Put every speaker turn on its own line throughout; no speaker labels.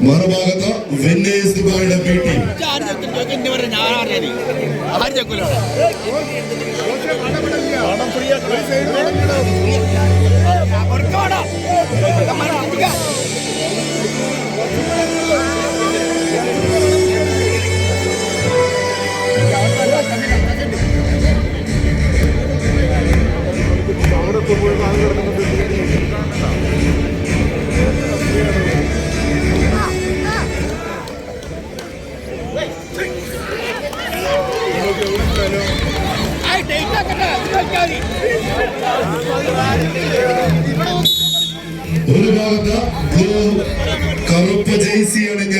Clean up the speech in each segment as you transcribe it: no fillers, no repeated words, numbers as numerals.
മറുഭാഗത്ത് winners ദുബായിയുടെ B team. ഒരു ഭാഗത്ത് കറുപ്പ് ജേഴ്സി അണിഞ്ഞ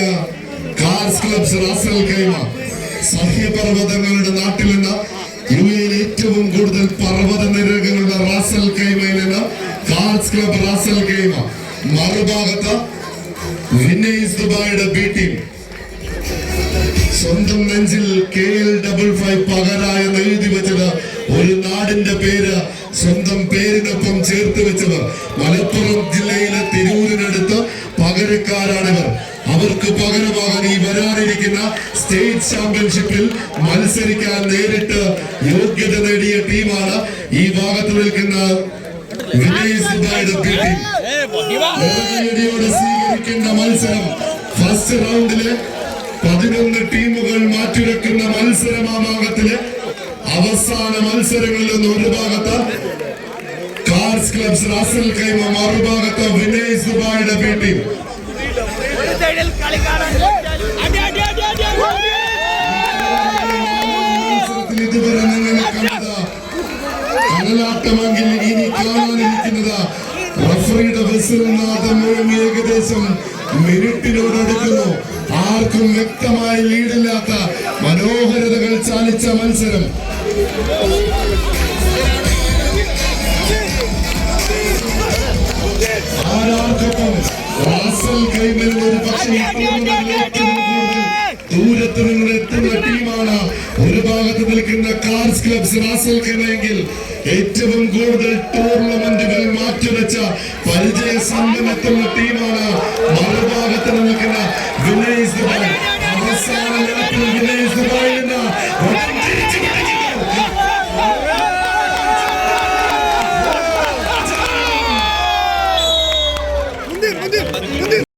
കാർസ് ക്ലബ്സ് റാസൽ ഖൈമ. സഹ്യപർവ്വതങ്ങളുടെ നാട്ടിൽ നിന്ന് യുഎയിൽ ഏറ്റവും കൂടുതൽ പർവ്വത നിരകളുടെ റാസൽ ഖൈമയിൽ നിന്ന് കാർസ് ക്ലബ് റാസൽ ഖൈമ. മറുഭാഗത്ത് വിന്നേഴ്സ് ദുബായിയുടെ ബി ടീം. സ്വന്തം നെഞ്ചിൽ KL55 പകരായ എഴുതി വെച്ചത് ഒരു നാടിന്റെ പേര് സ്വന്തം പേരിനൊപ്പം ചേർത്ത് വെച്ചവർ മലപ്പുറം ജില്ലയിലെ തിരൂരിനടുത്ത് പകരക്കാരാണിവർ. അവർക്ക് പകരമാകാൻ ഈ വരാനിരിക്കുന്ന സ്റ്റേറ്റ് ചാമ്പ്യൻഷിപ്പിൽ മത്സരിക്കാൻ നേരിട്ട് യോഗ്യത നേടിയ ടീമാണ് ഈ ഭാഗത്ത് നിൽക്കുന്ന വിനേഷ് ദുബായിയുടെ ബി ടീം. സ്വീകരിക്കേണ്ട മത്സരം ഫസ്റ്റ് റൗണ്ടിലെ 11 ടീമുകൾ മാറ്റുരക്കുന്ന മത്സരമാഭാഗത്തിലെ അവസാന മത്സരങ്ങളിൽ നിന്ന് ഒരു ഭാഗത്ത് കാർസ് ക്ലബ്സ് റാസൽ ഖൈമ, മറുഭാഗത്ത് വിനേഷ് ദുബായിയുടെ ബി ടീം. ഇതുവരെ നിങ്ങൾ കണ്ടത് കടലാട്ടമെങ്കിൽ ഇനി കാണാനിരിക്കുന്നത് റഫറിയുടെ വിസിൽ നാദം മുഴങ്ങി ഏകദേശം മിനിറ്റിനോടടുക്കുന്നു. ആർക്കും വ്യക്തമായ ലീഡില്ലാത്ത മനോഹരതകൾ ചാലിച്ച മത്സരം. ആരാർക്കൊപ്പം റാസൽ ഖൈമയിൽ ഒരു പക്ഷേ ദൂരത്ത് നിങ്ങൾ എത്തുന്ന ടീമാണ് ഒരു ഭാഗത്ത് നിൽക്കുന്ന കാർസ് ക്ലബ്സ് റാസൽ ഖൈമയെങ്കിൽ ഏറ്റവും കൂടുതൽ ടൂർണമെന്റുകൾ മാറ്റിവെച്ച പരിചയസമ്പന്നെത്തുന്ന ടീമാണ് മറുഭാഗത്ത് നിൽക്കുന്ന വിനേഷ് ദുബായ്. അവസാന